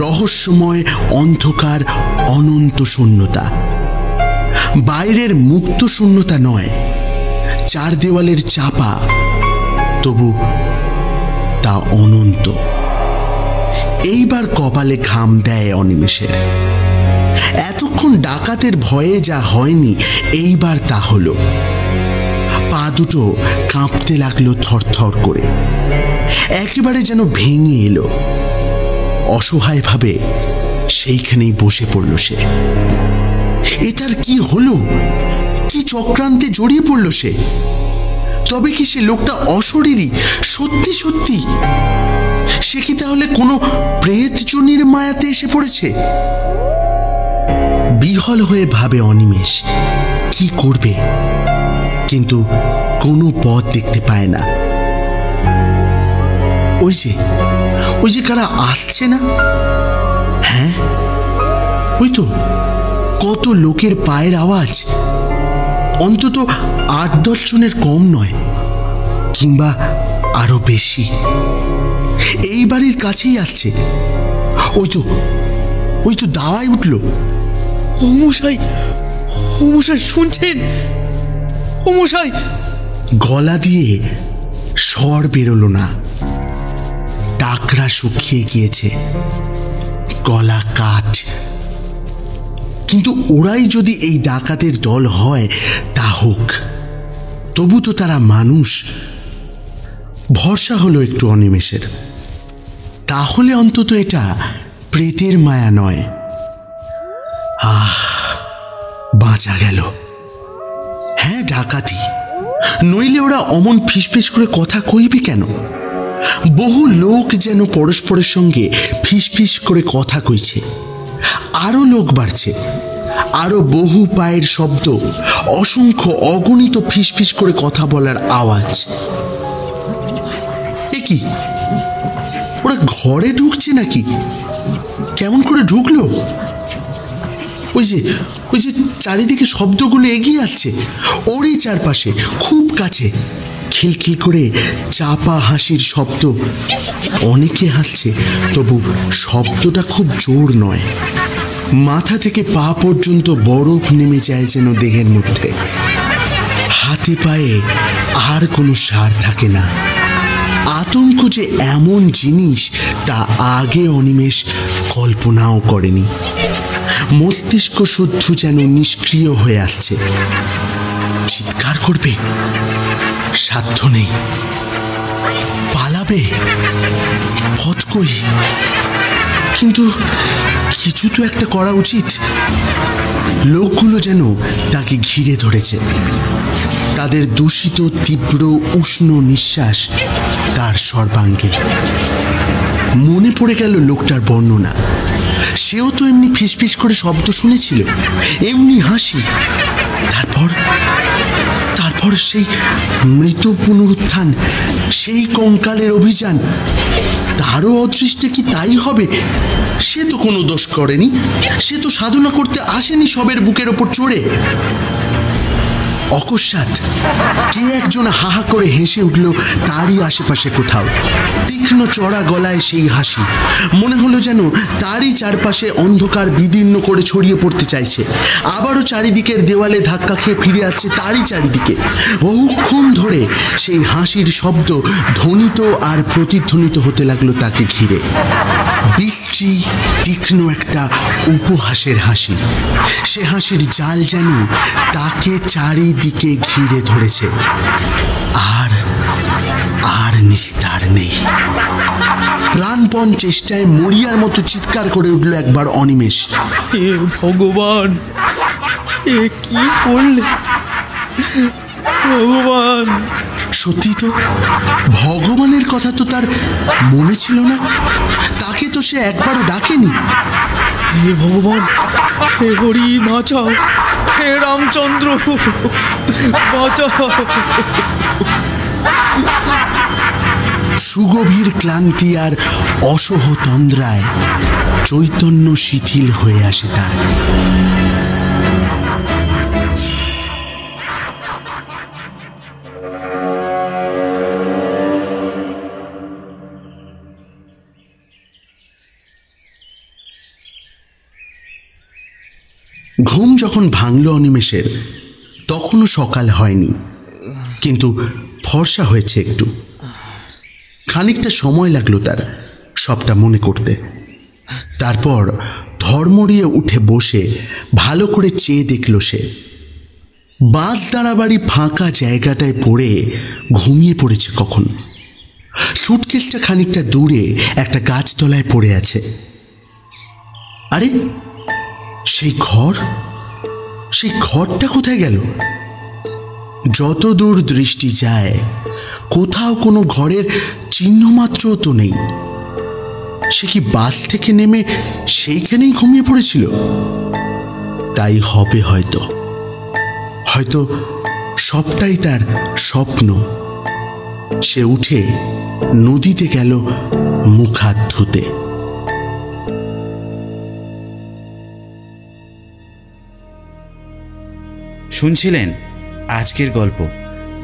রহস্যময় অন্ধকার, অনন্ত শূন্যতা। বাইরের মুক্ত শূন্যতা নয়, 4 দেওয়ালের চাপা, তবু তা অনন্ত। এইবার কপালে ঘাম দেয় অনিমেষের। এতক্ষণ ডাকাতের ভয়ে যা হয়নি, এইবার তা হলো। পা দুটো কাঁপতে লাগলো থরথর করে, একেবারে যেন ভেঙে এলো। অসহায়ভাবে সেইখানেই বসে পড়ল সে। এ তার কি হলো? কি চক্রান্তে জড়িয়ে পড়ল সে? তবে কি সে লোকটা অশরীরী? সত্যি সত্যি সে কি তাহলে কোনো প্রেতজনির মায়াতে এসে পড়েছে? বিহল হয়ে ভাবে অনিমেষ কি করবে, কিন্তু কোনো পথ দেখতে পায় না। ওই যে কারা আসছে না? হ্যাঁ, ওই তো কত লোকের পায়ের আওয়াজ। অন্তত 8-10 জনের কম নয়, কিংবা আরো বেশি। এই বাড়ির কাছেই আসছে। ওই তো দাওয়ায় উঠল। ও মশাই, শুনছেন? ও মশাই! গলা দিয়ে স্বর বেরোলো না। টাকরা শুকিয়ে গিয়েছে, গলা কাঠ। কিন্তু ওরাই যদি এই ডাকাতের দল হয় তা হোক, তবু তো তারা মানুষ। ভরসা হলো একটু অনিমেষের। তাহলে অন্তত এটা প্রেতের মায়া নয়। বাঁচা গেল। হ্যাঁ, ডাকাতি, নইলে ওরা অমন ফিসফিস করে কথা কইবে কেন? বহু লোক যেন পরস্পরের সঙ্গে ফিসফিস করে কথা কইছে। আরো লোক বাড়ছে, আরো বহু পায়ের শব্দ, অসংখ্য অগণিত ফিসফিস করে কথা বলার আওয়াজ। এ কি, ওরা ঘরে ঢুকছে নাকি? কেমন করে ঢুকলো? ওই যে চারিদিকে শব্দগুলো এগিয়ে আসছে, ওরই চারপাশে, খুব কাছে। খিলখিল করে চাপা হাসির শব্দ। অনেকে হাসছে, তবু শব্দটা খুব জোর নয়। মাথা থেকে পা পর্যন্ত বরফ নেমে যায় যেন দেহের মধ্যে। হাতে পায়ে আর কোনো সার থাকে না। আতঙ্ক যে এমন জিনিস তা আগে অনিমেষ কল্পনাও করেনি। মস্তিষ্ক শুদ্ধ যেন নিষ্ক্রিয় হয়ে আসছে। চিৎকার করবে, সাধ্য নেই। পালাবে, পথ কই? কিন্তু কিছু তো একটা করা উচিত। লোকগুলো যেন তাকে ঘিরে ধরেছে। তাদের দূষিত তীব্র উষ্ণ নিঃশ্বাস তার সর্বাঙ্গে। মনে পড়ে গেল লোকটার বর্ণনা। সেও তো এমনি ফিসফিস করে শব্দ শুনেছিল, এমনি হাসি। তারপর সেই মৃত পুনরুত্থান, সেই কঙ্কালের অভিযান। তারও অদৃষ্টে কি তাই হবে? সে তো কোনো দোষ করেনি, সে তো সাধনা করতে আসেনি সবের বুকের ওপর চড়ে। অকস্মাৎ কে একজন হাহা করে হেসে উঠল তারই আশেপাশে কোথাও। তীক্ষ্ণ চড়া গলায় সেই হাসি। মনে হলো যেন তারই চারপাশে অন্ধকার বিদীর্ণ করে ছড়িয়ে পড়তে চাইছে। আবারও চারিদিকের দেওয়ালে ধাক্কা খেয়ে ফিরে আসছে তারই চারিদিকে। বহুক্ষণ ধরে সেই হাসির শব্দ ধ্বনিত আর প্রতিধ্বনিত হতে লাগলো তাকে ঘিরে। বিশ্রী তীক্ষ্ণ একটা উপহাসের হাসি। সে হাসির জাল যেন তাকে চারিদিকে ঘিরে ধরেছে, আর নিস্তার নেই। প্রাণপণ চেষ্টায় মরিয়ার মতো চিৎকার করে উঠল একবার অনিমেষ। হে ভগবান, এ কি করলে ভগবান? সত্যি তো, ভগবানের কথা তো তার মনে ছিল না। তাকে তো সে একবারও ডাকেনি। হে ভগবান, হে হরি বাঁচাও, হে রামচন্দ্র বাঁচাও। সুগভীর ক্লান্তি আর অসহ তন্দ্রায় চৈতন্য শিথিল হয়ে আসে তার। ঘুম যখন ভাঙল অনিমেষের, তখনও সকাল হয়নি, কিন্তু ফর্সা হয়েছে একটু। খানিকটা সময় লাগলো তার সবটা মনে করতে। তারপর ধর্মড়িয়ে উঠে বসে ভালো করে চেয়ে দেখল সে। বাসদাঁড়া বাড়ি ফাঁকা জায়গাটায় পড়ে ঘুমিয়ে পড়েছে কখন। সুটকেসটা খানিকটা দূরে একটা গাছতলায় পড়ে আছে। আরে সেই ঘরটা কোথায় গেল? যত দূর দৃষ্টি যায় কোথাও কোনো ঘরের চিহ্ন মাত্রও তো নেই। সে কি বাস থেকে নেমে সেইখানেই ঘুমিয়ে পড়েছিল? তাই হবে হয়তো সবটাই তার স্বপ্ন। সে উঠে নদীতে গেল মুখ হাত ধুতে। শুনছিলেন আজকের গল্প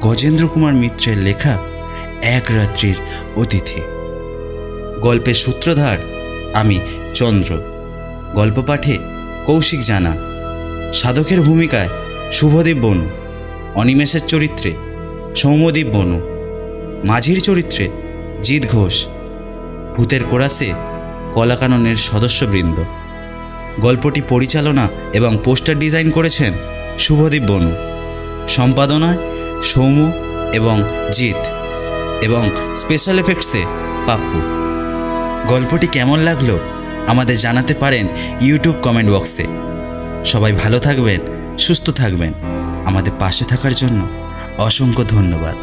গজেন্দ্র কুমার মিত্রের লেখা এক রাত্রির অতিথি। গল্পের সূত্রধার আমি চন্দ্র। গল্প পাঠে কৌশিক জানা। সাধকের ভূমিকায় শুভদীপ বনু, অনিমেষের চরিত্রে সৌম্যদীপ বনু, মাঝির চরিত্রে জিৎ ঘোষ, ভূতের কোরাসে কলাকাননের সদস্যবৃন্দ। গল্পটি পরিচালনা এবং পোস্টার ডিজাইন করেছেন শুভদীপ বনু। সম্পাদনায় সৌম্য এবং জিৎ, এবং স্পেশাল এফেক্টসে পাপ্পু। গল্পটি কেমন লাগলো আমাদের জানাতে পারেন ইউটিউব কমেন্ট বক্সে। সবাই ভালো থাকবেন, সুস্থ থাকবেন। আমাদের পাশে থাকার জন্য অসংখ্য ধন্যবাদ।